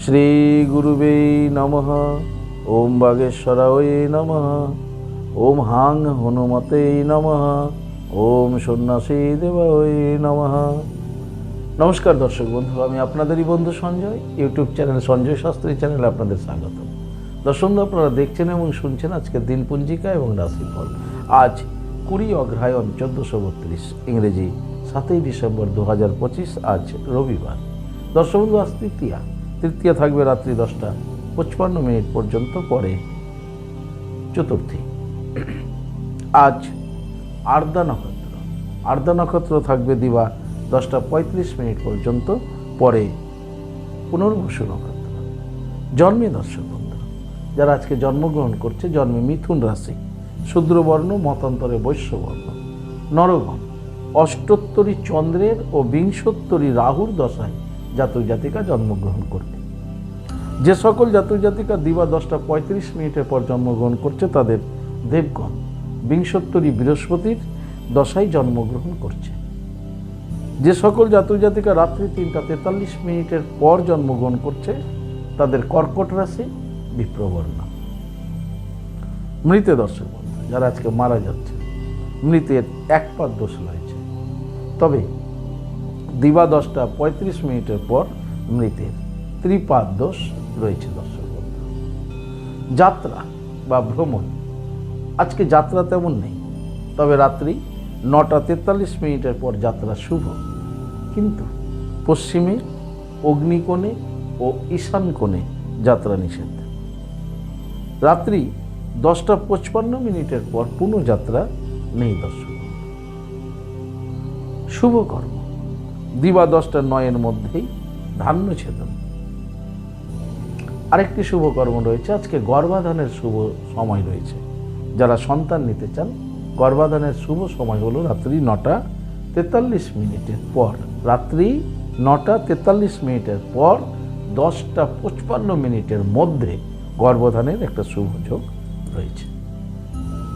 শ্রী গুরুবে নমঃ। ওম বাগেশ্বরায় নমঃ। ওম হাং হনুমতে নমঃ। ওম সন্ন্যাসী দেবায় নমঃ। নমস্কার দর্শক বন্ধু, আমি আপনাদেরই বন্ধু সঞ্জয়। ইউটিউব চ্যানেল সঞ্জয় শাস্ত্রী চ্যানেলে আপনাদের স্বাগত। দর্শক বন্ধু, আপনারা দেখছেন এবং শুনছেন আজকের দিন পঞ্জিকা এবং রাশিফল। আজ 20 অগ্রহায়ণ 1432, ইংরেজি 7ই ডিসেম্বর 2025, আজ রবিবার। দর্শক বন্ধু, আজ তৃতীয়া থাকবে রাত্রি 10:55 পর্যন্ত, পরে চতুর্থী। আজ আর্দ্রা নক্ষত্র থাকবে দিবা 10:35 পর্যন্ত, পরে পুনর্বসু নক্ষত্র। জন্মে দর্শক বন্ধু, যারা আজকে জন্মগ্রহণ করছে, জন্মে মিথুন রাশি, শূদ্রবর্ণ, মতান্তরে বৈশ্যবর্ণ, নরগণ, অষ্টোত্তরী চন্দ্রের ও বিংশোত্তরী রাহুর দশায় জাতক জাতিকা জন্মগ্রহণ করবে। যে সকল জাতক জাতিকা দিবা 10:35 পর জন্মগ্রহণ করছে, তাদের দেবগণ বিংশোত্তরী বৃহস্পতির দশায় জন্মগ্রহণ করছে। যে সকল জাতক জাতিকা রাত্রি 3:43 পর জন্মগ্রহণ করছে, তাদের কর্কট রাশি, বিপ্রবর্ণ। মৃতে দর্শক বন্ধু, যারা আজকে মারা যাচ্ছে, মৃতের এক পাদ দোষ রয়েছে, তবে দিবা 10:35 পর মৃতের ত্রিপাদ দোষ রয়েছে। দর্শক বন্ধু, যাত্রা বা ভ্রমণ, আজকে যাত্রা তেমন নেই, তবে রাত্রি 9:43 পর যাত্রা শুভ, কিন্তু পশ্চিমে, অগ্নিকোণে ও ঈশান কোণে যাত্রা নিষেধ। রাত্রি 10:55 পর পুনঃ যাত্রা নেই। দর্শক, শুভ কর্ম দিবা 10:09 মধ্যেই ধান্য ছেদন। আরেকটি শুভ কর্ম রয়েছে, আজকে গর্ভাধানের শুভ সময় রয়েছে। যারা সন্তান নিতে চান, গর্ভাধানের শুভ সময় হলো রাত্রি 9:43 পর, রাত্রি 9:43 পর 10:55 মধ্যে গর্ভধানের একটা শুভ যোগ রয়েছে।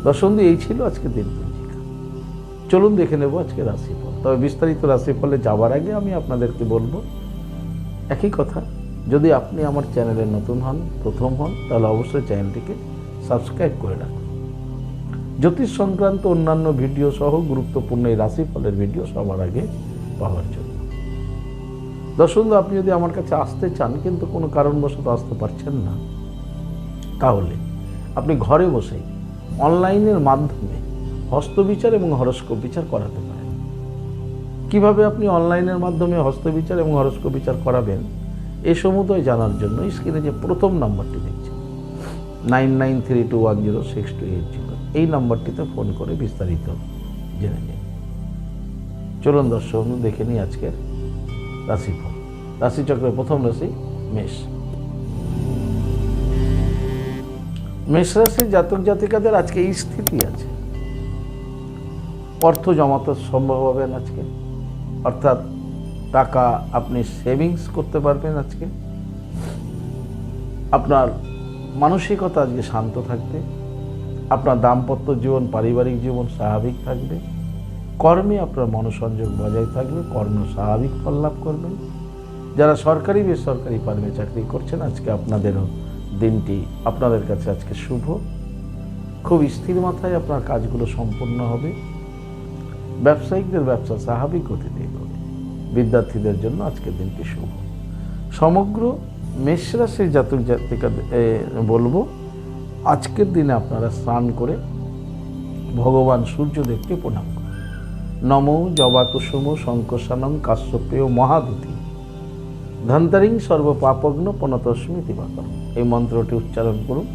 দর্শক, এই ছিল আজকে দিন পঞ্জিকা। চলুন দেখে নেব আজকে রাশিফল। তবে বিস্তারিত রাশিফলে যাবার আগে আমি আপনাদেরকে বলবো একই কথা, যদি আপনি আমার চ্যানেলে নতুন হন, প্রথম হন, তাহলে অবশ্যই চ্যানেলটিকে সাবস্ক্রাইব করে রাখুন। জ্যোতিষ সংক্রান্ত অন্যান্য ভিডিও সহ গুরুত্বপূর্ণ এই রাশিফলের ভিডিও সবার আগে পাওয়ার জন্য। দর্শক, আপনি যদি আমার কাছে আসতে চান কিন্তু কোনো কারণবশত আসতে পারছেন না, তাহলে আপনি ঘরে বসেই অনলাইনের মাধ্যমে হস্তবিচার এবং হরস্কোপ বিচার করাতে পারেন। কিভাবে আপনি অনলাইনের মাধ্যমে হস্তবিচার এবং হরস্কোপ বিচার করাবেন, এ সমুদয় জানার জন্য স্ক্রিনে যে প্রথম নাম্বারটি দেখছেন 9932106280, এই নাম্বারটিতে ফোন করে বিস্তারিত জেনে নিন। চলুন দর্শক, দেখে নিই আজকের রাশিফল। রাশিচক্রের প্রথম রাশি মেষ। মেষ রাশির জাতক জাতিকাদের আজকে এই স্থিতি আছে, অর্থ জমাতে সম্ভব হবেন আজকে, অর্থাৎ টাকা আপনি সেভিংস করতে পারবেন আজকে। আপনার মানসিকতা আজকে শান্ত থাকবে। আপনার দাম্পত্য জীবন, পারিবারিক জীবন স্বাভাবিক থাকবে। কর্মে আপনার মনোসংযোগ বজায় থাকবে, কর্ম স্বাভাবিক ফল লাভ করবেন। যারা সরকারি বেসরকারি ফার্মে চাকরি করছেন, আজকে আপনাদেরও দিনটি আপনাদের কাছে আজকে শুভ। খুব স্থির মাথায় আপনার কাজগুলো সম্পূর্ণ হবে। ব্যবসায়িকদের ব্যবসা স্বাভাবিক গতিতে এগোবে। বিদ্যার্থীদের জন্য আজকের দিনটি শুভ। সমগ্র মেষ রাশির জাতক জাতিকাদের বলবো, আজকের দিনে আপনারা স্নান করে ভগবান সূর্যদেবকে প্রণাম করুন। নমো জবাকুসুম শঙ্কসানং কাশ্যপেয় মহাদুতি ধন্তারিং সর্বপাপগ্ন পনতস্মি দিবাকরম, এই মন্ত্রটি উচ্চারণ করুন,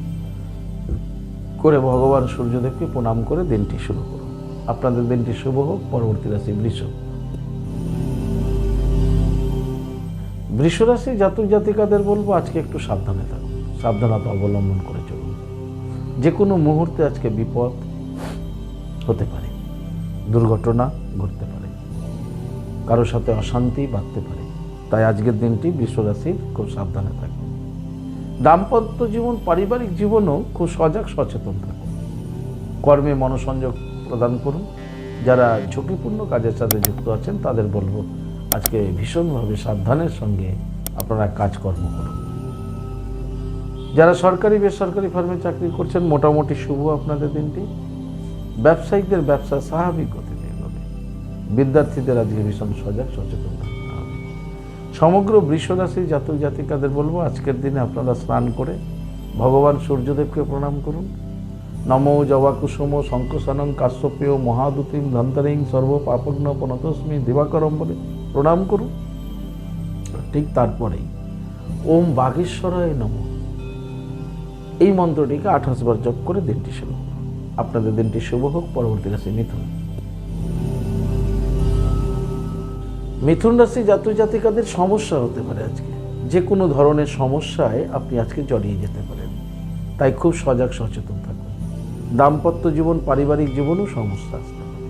করে ভগবান সূর্যদেবকে প্রণাম করে দিনটি শুরু করুন। আপনাদের দিনটি শুভ হোক। পরবর্তী রাশি বৃষ। বৃষ রাশি জাতক জাতিকাদের বলবো, আজকে একটু সাবধানে থাকুন, সাবধানতা অবলম্বন করে চলুন। যে কোনো মুহূর্তে আজকে বিপদ হতে পারে, দুর্ঘটনা ঘটতে পারে, কারোর সাথে অশান্তি বাঁধতে পারে। তাই আজকের দিনটি বৃষ রাশির খুব সাবধানে থাকুন। দাম্পত্য জীবন, পারিবারিক জীবনও খুব সজাগ সচেতন থাকুন। কর্মে মনোসংযোগ প্রদান করুন। যারা ঝুঁকিপূর্ণ কাজের সাথে যুক্ত আছেন, তাদের বলবো আজকে ভীষণভাবে সাবধানের সঙ্গে আপনারা কাজকর্ম করুন। যারা সরকারি বেসরকারি ফার্মে চাকরি করছেন মোটামুটি শুভ আপনাদের দিনটি। ব্যবসায়িকদের ব্যবসা স্বাভাবিক গতিতে এগোবে। বিদ্যার্থীদের আজকে ভীষণ সজাগ সচেতন থাকতে হবে। সমগ্র বৃষ রাশির জাতক জাতিকাদের বলবো আজকের দিনে আপনারা স্নান করে ভগবান সূর্যদেবকে প্রণাম করুন। নমো জবা কুসুম শঙ্কসানং কাশ্যপেয় মহাদুতিম ধন্তরিং সর্ব পাপগ্ন পনতস্মি দিবাকরম বলে প্রণাম করুন। ঠিক তারপরেই ওম বাগেশ্বরায় নমঃ এই মন্ত্রটিকে 28 বার জপ করে দিনটি শুরু করুন। আপনাদের দিনটি শুভ হোক। পরবর্তী রাশি মিথুন। মিথুন রাশি জাতক জাতিকাদের সমস্যা হতে পারে আজকে। যে কোনো ধরনের সমস্যায় আপনি আজকে জড়িয়ে যেতে পারেন, তাই খুব সজাগ সচেতন থাকুন। দাম্পত্য জীবন পারিবারিক জীবনেও সমস্যা আসতে পারে,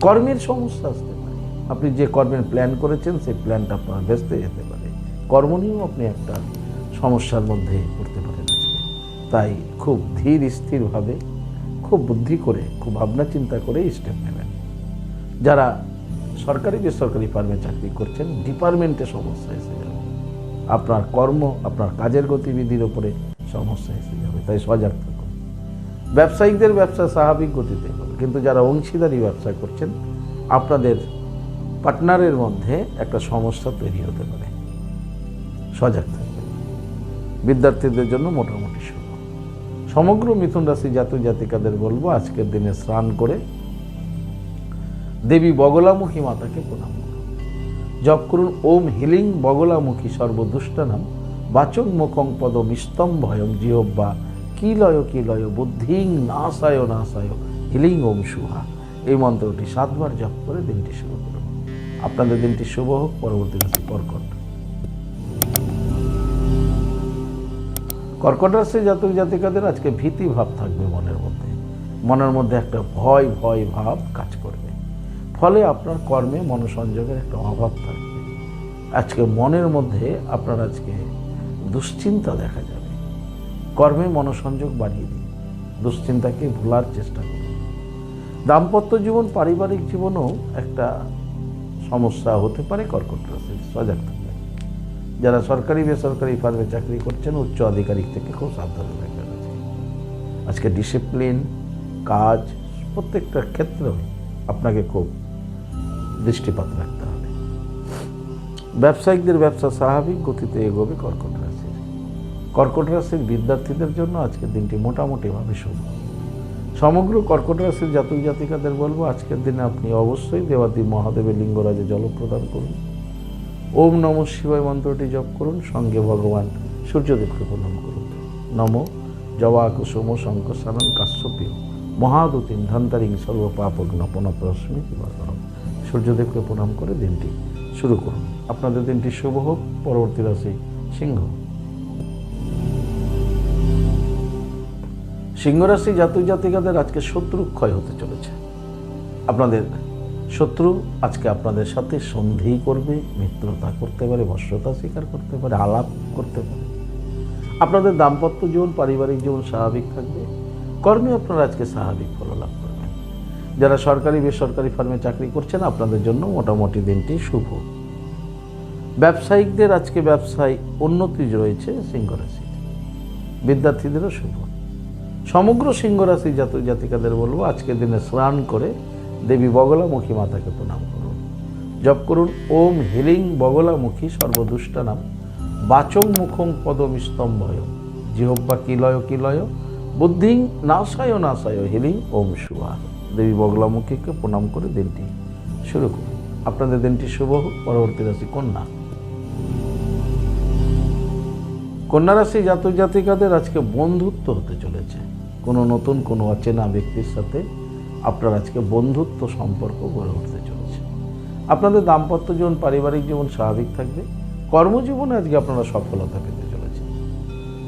কর্মের সমস্যা আসতে পারে। আপনি যে কর্মের প্ল্যান করেছেন সেই প্ল্যানটা আপনার ভেস্তে যেতে পারে। কর্ম নিয়েও আপনি একটা সমস্যার মধ্যে পড়তে পারেন আজকে। তাই খুব ধীর স্থিরভাবে, খুব বুদ্ধি করে, খুব ভাবনা চিন্তা করে স্টেপ নেবেন। যারা সরকারি বেসরকারি ফার্মে চাকরি করছেন ডিপার্টমেন্টে সমস্যা এসে যাবে। আপনার কর্ম, আপনার কাজের গতিবিধির ওপরে সমস্যা এসে যাবে, তাই সজাগ থাকুন। ব্যবসায়িকদের ব্যবসা স্বাভাবিক গতিতে হবে, কিন্তু যারা অংশীদারি ব্যবসা করছেন আপনাদের পার্টনারের মধ্যে একটা সমস্যা তৈরি হতে পারে, সজাগ থাকবেন। বিদ্যার্থীদের জন্য মোটামুটি শুভ। সমগ্র মিথুন রাশি জাতক জাতিকাদের বলবো আজকের দিনে স্নান করে দেবী বগলামুখী মাতাকে প্রণাম করুন। জপ করুন ওম হিলিং বগলামুখী সর্বদুষ্টানাম বাচং মুখং পদম স্তম্ভয়ং জিহ্বা কিলয় বুদ্ধিং নাশায় নাশায় হিলিং ওম সুহা এই মন্ত্রটি 7 বার জপ করে দিনটি শুরু করুন। আপনাদের দিনটি শুভ হোক। পরবর্তী রাশি কর্কট। কর্কট রাশি জাতক জাতিকাদের আজকে ভীতি ভাব থাকবে মনের মধ্যে একটা ভয় ভাব কাজ করবে। ফলে আপনার কর্মে মনোসংযোগের একটা অভাব থাকবে। আজকে মনের মধ্যে আপনার আজকে দুশ্চিন্তা দেখা যাবে। কর্মে মনোসংযোগ বাড়িয়ে দিন, দুশ্চিন্তাকে ভোলার চেষ্টা করুন। দাম্পত্য জীবন পারিবারিক জীবনেও একটা সমস্যা হতে পারে। কর্কট রাশির সজাগ থাকবেন। যারা সরকারি বেসরকারি ফার্মে চাকরি করছেন উচ্চ আধিকারিক থেকে খুব সাবধানে থাকবেন। আজকে ডিসিপ্লিন, কাজ প্রত্যেকটা ক্ষেত্রে আপনাকে খুব দৃষ্টিপাত রাখতে হবে। ব্যবসায়িকদের ব্যবসা স্বাভাবিক গতিতে এগোবে। কর্কট রাশির বিদ্যার্থীদের জন্য আজকের দিনটি মোটামুটিভাবে শুভ। সমগ্র কর্কট রাশির জাতক জাতিকাদের বলবো আজকের দিনে আপনি অবশ্যই দেবাদিদেব মহাদেবের লিঙ্গরাজে জল প্রদান করুন। ওম নমঃ শিবায় মন্ত্রটি জপ করুন। সঙ্গে ভগবান সূর্যদেবকে প্রণাম করুন। নমো জবা কুসুম শঙ্কসানং কাশ্যপেয় মহাদুতিম ধন্তরিং সর্ব পাপগ্ন পনতস্মি দিবাকরম সূর্যদেবকে প্রণাম করে দিনটি শুরু করুন। আপনাদের দিনটি শুভ হোক। পরবর্তী রাশি সিংহ। সিংহ রাশি জাতক জাতিকাদের আজকে শত্রু ক্ষয় হতে চলেছে। আপনাদের শত্রু আজকে আপনাদের সাথে সন্ধি করবে, মিত্রতা করতে পারে, বশ্যতা স্বীকার করতে পারে, আলাপ করতে পারে। আপনাদের দাম্পত্য জীবন পারিবারিক জীবন স্বাভাবিক থাকবে। কর্মে আপনারা আজকে স্বাভাবিক ফল লাভ করবেন। যারা সরকারি বেসরকারি ফার্মে চাকরি করছেন আপনাদের জন্য মোটামুটি দিনটি শুভ। ব্যবসায়িকদের আজকে ব্যবসায় উন্নতি রয়েছে সিংহ রাশি। বিদ্যার্থীদেরও শুভ। সমগ্র সিংহ রাশি জাতক জাতিকাদের বলবো আজকের দিনে স্নান করে দেবী বগলামুখী মাতাকে প্রণাম করুন। জপ করুন ওম হিলিং বগলামুখী সর্বদুষ্টানাম বাচং মুখং পদম স্তম্ভয় জিহ্বা কিলয় বুদ্ধিং নাশায় হিলিং ওম সুহা দেবী বগলামুখীকে প্রণাম করে দিনটি শুরু করুন। আপনাদের দিনটি শুভ হোক। পরবর্তী রাশি কন্যা। কন্যা রাশি জাতক জাতিকাদের আজকে বন্ধুত্ব হতে চলেছে। কোনো নতুন কোনো অচেনা ব্যক্তির সাথে আপনার আজকে বন্ধুত্ব সম্পর্ক গড়ে উঠতে চলেছে। আপনাদের দাম্পত্য জীবন পারিবারিক জীবন স্বাভাবিক থাকবে। কর্মজীবনে আজকে আপনারা সফলতা পেতে চলেছে।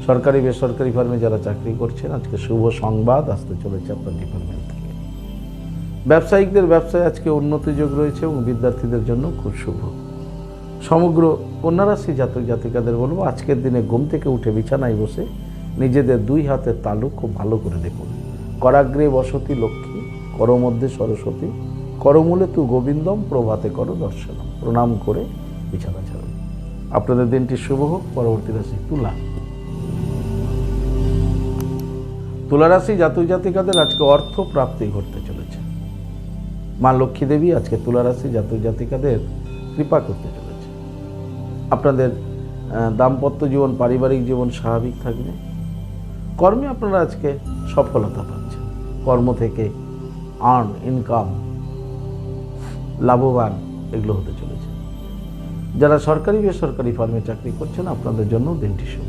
সরকারি বেসরকারি ফার্মে যারা চাকরি করছেন আজকে শুভ সংবাদ আসতে চলেছে আপনার ডিপার্টমেন্ট থেকে। ব্যবসায়িকদের ব্যবসায় আজকে উন্নতি যোগ রয়েছে এবং বিদ্যার্থীদের জন্য খুব শুভ। সমগ্র কন্যা রাশি জাতক জাতিকাদের বলবো আজকের দিনে ঘুম থেকে উঠে বিছানায় বসে নিজেদের 2 হাতের তালু খুব ভালো করে দেখুন। করাগ্রে বসতি লক্ষ্মী, করমধ্যে সরস্বতী, করমূলে তু গোবিন্দম, প্রভাতে করো দর্শনম প্রণাম করে বিছানা ছাড়ুন। আপনাদের দিনটি শুভ হোক। পরবর্তী রাশি তুলা। তুলারাশি জাতক জাতিকাদের আজকে অর্থ প্রাপ্তি ঘটতে চলেছে। মা লক্ষ্মী দেবী আজকে তুলারাশি জাতক জাতিকাদের কৃপা করতে চলেছে। আপনাদের দাম্পত্য জীবন, পারিবারিক জীবন স্বাভাবিক থাকবে। কর্মে আপনারা আজকে সফলতা পাচ্ছেন। কর্ম থেকে ইনকাম, লাভবান এগুলো হতে চলেছে। যারা সরকারি বেসরকারি ফার্মে চাকরি করছেন আপনাদের জন্য দিনটি শুভ।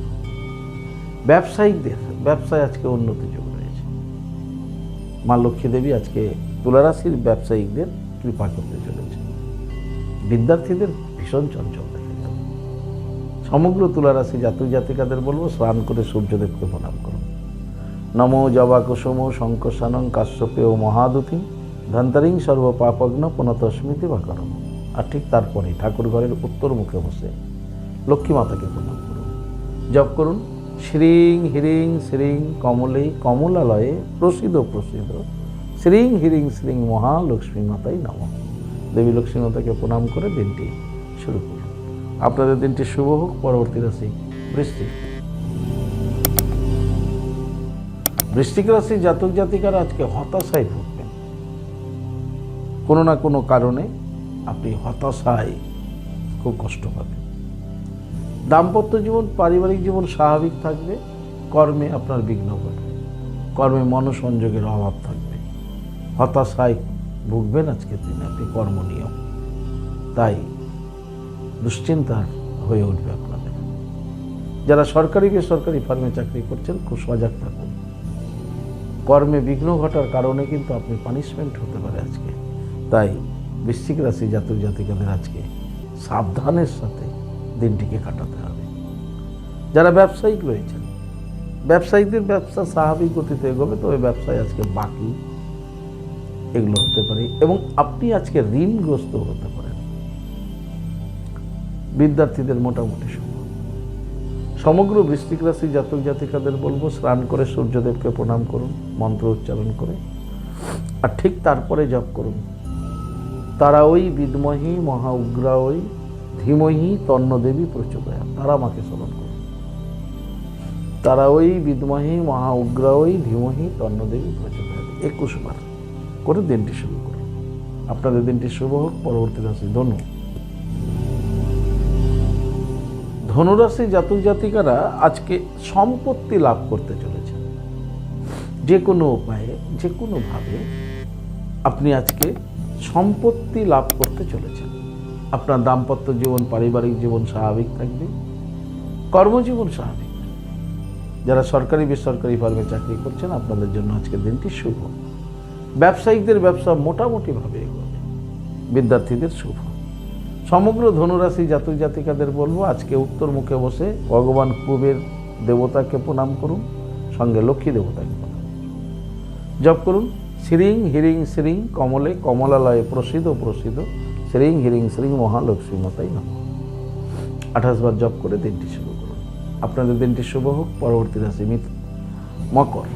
ব্যবসায়িকদের ব্যবসায় আজকে উন্নতি যোগ রয়েছে। মা লক্ষ্মী দেবী আজকে তুলারাশির ব্যবসায়িকদের কৃপা করতে চলেছে। বিদ্যার্থীদের ভীষণ চঞ্চল দেখা যাবে। সমগ্র তুলারাশি জাতক জাতিকাদের বলবো স্নান করে সূর্যদেবকে প্রণাম করুন। নমো জবা কুসুম শঙ্কসানং কাশ্যপেয় মহাদুতি ধন্তরিং সর্ব পাপগ্ন পুনতস্মৃতি বা করম। আর ঠিক তারপরে ঠাকুর ঘরের উত্তর মুখে বসে লক্ষ্মী মাতাকে প্রণাম করুন। জপ করুন শ্রীং হিরিং শ্রীং কমলে কমলালয়ে প্রসিদ্ধ প্রসিদ্ধ শ্রীং হিরিং শ্রীং মহালক্ষ্মী মাতাই নমঃ। দেবী লক্ষ্মী মাতাকে প্রণাম করে দিনটি শুরু করুন। আপনাদের দিনটি শুভ হোক। পরবর্তী রাশি বৃশ্চিক। বৃশ্চিক রাশি জাতক জাতিকারা আজকে হতাশায় ভুগবেন। কোনো না কোনো কারণে আপনি হতাশায় খুব কষ্ট পাবেন। দাম্পত্য জীবন, পারিবারিক জীবন স্বাভাবিক থাকবে। কর্মে আপনার বিঘ্ন ঘটবে। কর্মে মনোসংযোগের অভাব থাকবে। হতাশায় ভুগবেন আজকের দিনে আপনি কর্ম নিয়েও। তাই দুশ্চিন্তার হয়ে উঠবে আপনাদের। যারা সরকারি বেসরকারি ফার্মে চাকরি করছেন খুব সজাগ থাকুন। কর্মে বিঘ্ন ঘটার কারণে কিন্তু আপনি পানিশমেন্ট হতে পারে আজকে। তাই বৃশ্চিক রাশি জাতক জাতিকাদের আজকে সাবধানের সাথে দিনটিকে কাটাতে হবে। যারা ব্যবসায়িক রয়েছেন, ব্যবসায়িকদের ব্যবসা স্বাভাবিক গতিতে এগোবে, তবে ব্যবসায় আজকে বাকি এগুলো হতে পারে এবং আপনি আজকে ঋণগ্রস্ত হতে পারেন। বিদ্যার্থীদের মোটামুটি সমগ্র বৃশ্চিক রাশি জাতক জাতিকাদের বলবো স্নান করে সূর্যদেবকে প্রণাম করুন মন্ত্র উচ্চারণ করে। আর ঠিক তারপরে জপ করুন তারা ওই বিদ্মহি মহা উগ্রা ওই ধীমহি তন্নদেবী প্রচোদয়াৎ। তারা মাকে স্মরণ করুন। তারা ওই বিদ্মহি মহা উগ্রা ওই ধীমহি তন্নদেবী প্রচোদয়াৎ 21 বার করে দিনটি শুরু করুন। আপনাদের দিনটি শুভ হোক। পরবর্তী রাশি ধনু। ধনুরাশি জাতক জাতিকারা আজকে সম্পত্তি লাভ করতে চলেছে। যে কোনো উপায়ে, যে কোনোভাবে আপনি আজকে সম্পত্তি লাভ করতে চলেছেন। আপনার দাম্পত্য জীবন, পারিবারিক জীবন স্বাভাবিক থাকবে। কর্মজীবন স্বাভাবিক থাকবে। যারা সরকারি বেসরকারি ফার্মে চাকরি করছেন আপনাদের জন্য আজকের দিনটি শুভ। ব্যবসায়িকদের ব্যবসা মোটামুটিভাবে এগোবে। বিদ্যার্থীদের শুভ। সমগ্র ধনুরাশি জাতক জাতিকাদের বলবো আজকে উত্তর মুখে বসে ভগবান কুবের দেবতাকে প্রণাম করুন, সঙ্গে লক্ষ্মী দেবতাকে প্রণাম করুন। জপ করুন শ্রীং হিরিং শ্রীং কমলে কমলালয়ে প্রসিদ্ধ প্রসিদ্ধ শ্রীং হিরিং শ্রীং মহালক্ষ্মী মাতাই নমঃ। 28 বার জপ করে দিনটি শুরু করুন। আপনাদের দিনটি শুভ হোক। পরবর্তী রাশি মকর।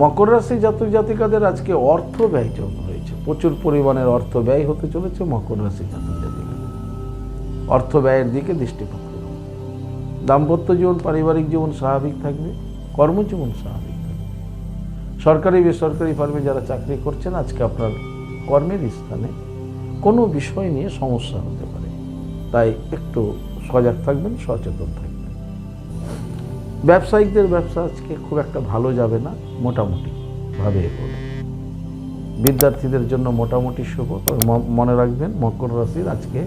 মকর রাশি জাতক জাতিকাদের আজকে অর্থ ব্যয় যোগ রয়েছে। প্রচুর পরিমাণের অর্থ ব্যয় হতে চলেছে মকর রাশি জাতক জাতিকাদের। অর্থ ব্যয়ের দিকে দৃষ্টিপাত করুন। দাম্পত্য জীবন, পারিবারিক জীবন স্বাভাবিক থাকবে। কর্মজীবন স্বাভাবিক থাকবে। সরকারি বেসরকারি ফার্মে যারা চাকরি করছেন আজকে আপনার কর্মের স্থানে কোনো বিষয় নিয়ে সমস্যা হতে পারে। তাই একটু সজাগ থাকবেন, সচেতন থাকবেন। ব্যবসায়িকদের ব্যবসা আজকে খুব একটা ভালো যাবে না, মোটামুটি ভাবে এগোবে। বিদ্যার্থীদের জন্য মোটামুটি শুভ। তবে মনে রাখবেন মকর রাশির আজকে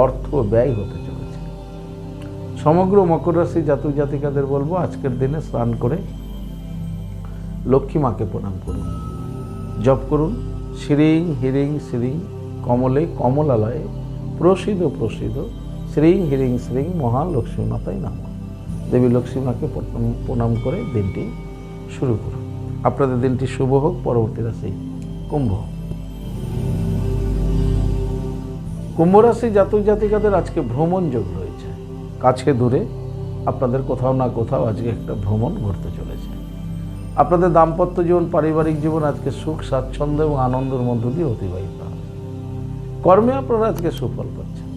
অর্থ ব্যয় হতে চলেছে। সমগ্র মকর রাশি জাতক জাতিকাদের বলবো আজকের দিনে স্নান করে লক্ষ্মী মাকে প্রণাম করুন। জপ করুন শ্রীং হিরিং শ্রীং কমলে কমলালয়ে প্রসিদ্ধ প্রসিদ্ধ শ্রীং হিরিং শ্রীং মহালক্ষ্মী মাতাই নমঃ। দেবী লক্ষ্মী মাকে প্রণাম করে দিনটি শুরু করুন। আপনাদের দিনটি শুভ হোক। পরবর্তী রাশি কুম্ভ। কুম্ভ রাশি জাতক জাতিকাদের আজকে ভ্রমণ যোগ রয়েছে। কাছে দূরে আপনাদের কোথাও না কোথাও আজকে একটা ভ্রমণ ঘটতে চলেছে। আপনাদের দাম্পত্য জীবন, পারিবারিক জীবন আজকে সুখ স্বাচ্ছন্দ্য এবং আনন্দের মধ্য দিয়ে অতিবাহিত হবে। কর্মে আপনারা আজকে সুফল পাচ্ছেন।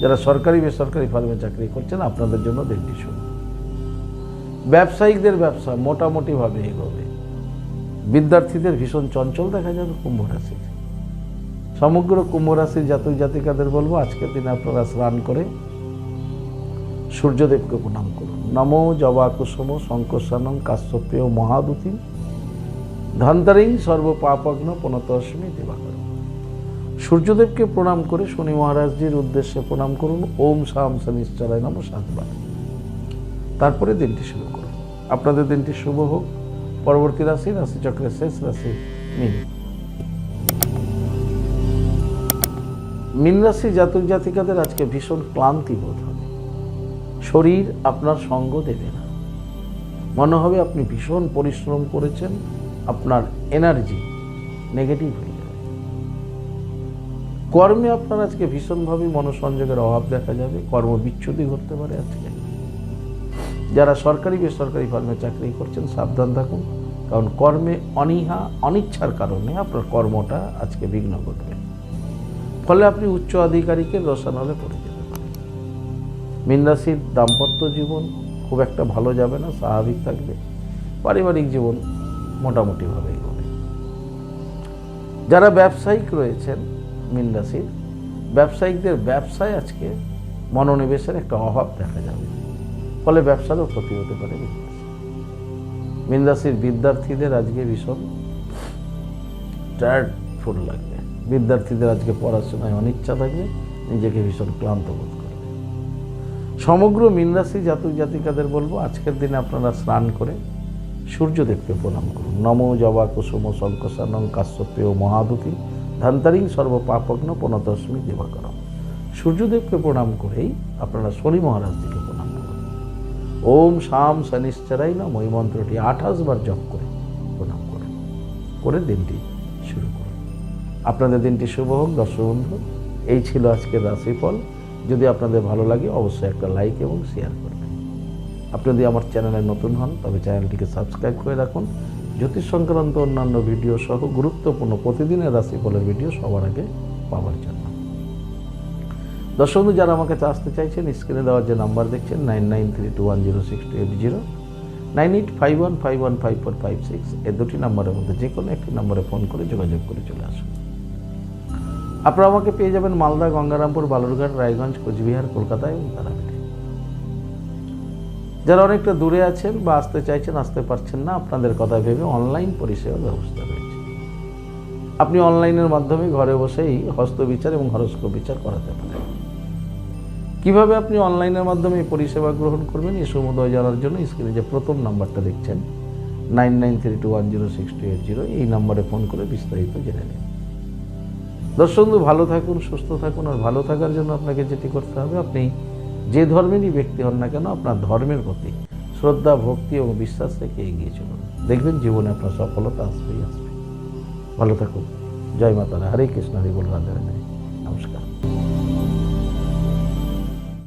যারা সরকারি বেসরকারি ফার্মে চাকরি করছেন আপনাদের জন্য দিনটি শুভ। ব্যবসায়িকদের ব্যবসা মোটামুটিভাবে এগোবে। বিদ্যার্থীদের ভীষণ চঞ্চল দেখা যাবে কুম্ভ রাশির। সমগ্র কুম্ভ রাশির জাতক জাতিকাদের বলবো আজকের দিনে আপনারা স্নান করে সূর্যদেবকে প্রণাম করুন। নমো জবা কুসুম শঙ্কর্ষণং কাশ্যপেয় মহাদুতি ধন্তারিং সর্বপাপগ্ন পুনতস্মি দিবাকর। সূর্যদেবকে প্রণাম করে শনি মহারাজজির উদ্দেশ্যে প্রণাম করুন। ওম শাম শনিশ্চরায় নমঃ 7 বার। তারপরে দিনটি শুরু করুন। আপনাদের দিনটি শুভ হোক। পরবর্তী রাশি রাশিচক্রের শেষ রাশি মীন। মীন রাশি জাতক জাতিকাদের আজকে ভীষণ ক্লান্তি বোধ হবে। শরীর আপনার সঙ্গ দেবে না, মনে হবে আপনি ভীষণ পরিশ্রম করেছেন, আপনার এনার্জি নেগেটিভ হয়ে যাবে। কর্মে আপনার আজকে ভীষণভাবে মনোসংযোগের অভাব দেখা যাবে, কর্মবিচ্যুতি ঘটতে পারে আজকে। যারা সরকারি বেসরকারি ফার্মে চাকরি করছেন সাবধান থাকুন, কারণ কর্মে অনীহা অনিচ্ছার কারণে আপনার কর্মটা আজকে বিঘ্ন ঘটবে, ফলে আপনি উচ্চ আধিকারিকের রসানলে পড়ে যেতে পারেন। মীন রাশির দাম্পত্য জীবন খুব একটা ভালো যাবে না, স্বাভাবিক থাকবে। পারিবারিক জীবন মোটামুটিভাবে এগোবে। যারা ব্যবসায়িক রয়েছেন মীন রাশির, ব্যবসায়িকদের ব্যবসায় আজকে মনোনিবেশের একটা অভাব দেখা যাবে, ফলে ব্যবসারও ক্ষতি হতে পারে। মীন রাশির বিদ্যার্থীদের আজকে ভীষণ টায়ার্ডফুল লাগবে। বিদ্যার্থীদের আজকে পড়াশোনায় অনিচ্ছা থাকবে, নিজেকে ভীষণ ক্লান্ত বোধ করবে। সমগ্র মীন রাশি জাতক জাতিকাদের বলবো আজকের দিনে আপনারা স্নান করে সূর্যদেবকে প্রণাম করুন। নমো জবা কুসুম শঙ্কর্ষণং কাশ্যপেয় মহাদুতি ধন্তারিং সর্বপাপগ্ন পুনতস্মি দিবাকর। সূর্যদেবকে প্রণাম করেই আপনারা শনি মহারাজজিকে প্রণাম করুন। ওম শাম শনিশ্চরায় নমঃ এই মন্ত্রটি 28 বার জপ করে প্রণাম করুন, করে দিনটি শুরু করুন। আপনাদের দিনটি শুভ হোক। দর্শক বন্ধু, এই ছিল আজকের রাশিফল। যদি আপনাদের ভালো লাগে অবশ্যই একটা লাইক এবং শেয়ার করবেন। আপনি যদি আমার চ্যানেলে নতুন হন তবে চ্যানেলটিকে সাবস্ক্রাইব করে রাখুন, জ্যোতিষ সংক্রান্ত অন্যান্য ভিডিও সহ গুরুত্বপূর্ণ প্রতিদিনের রাশিফলের ভিডিও সবার আগে পাওয়ার জন্য। দর্শক বন্ধু, যারা আমার কাছে আসতে চাইছেন স্ক্রিনে দেওয়ার যে নাম্বার দেখছেন 9932106280, 9851515456, এই দুটি নাম্বারের মধ্যে যে কোনো একটি নাম্বারে ফোন করে যোগাযোগ করে চলে আসুন। আপনারা আমাকে পেয়ে যাবেন মালদা, গঙ্গারামপুর, বালুরঘাট, রায়গঞ্জ, কোচবিহার, কলকাতা এবং তারাপীঠে। যারা অনেকটা দূরে আছেন বা আসতে চাইছেন আসতে পারছেন না, আপনাদের কথা ভেবে অনলাইন পরিষেবার ব্যবস্থা রয়েছে। আপনি অনলাইনের মাধ্যমে ঘরে বসেই হস্তবিচার এবং হরস্কোপ বিচার করাতে পারেন। কিভাবে আপনি অনলাইনের মাধ্যমে এই পরিষেবা গ্রহণ করবেন এই সমুদয় জানার জন্য স্ক্রিনে যে প্রথম নাম্বারটা দেখছেন 9932106280, এই নাম্বারে ফোন করে বিস্তারিত জেনে নিন। দর্শক বন্ধু, ভালো থাকুন, সুস্থ থাকুন। আর ভালো থাকার জন্য আপনাকে যেটি করতে হবে, আপনি যে ধর্মেরই ব্যক্তি হন না কেন আপনার ধর্মের প্রতি শ্রদ্ধা, ভক্তি এবং বিশ্বাস রেখে এগিয়ে চলুন। দেখবেন জীবনে আপনার সফলতা আসবেই আসবে। ভালো থাকুন। জয় মাতারা। হরে কৃষ্ণ, হরি বল, রাধে রাধে। নমস্কার।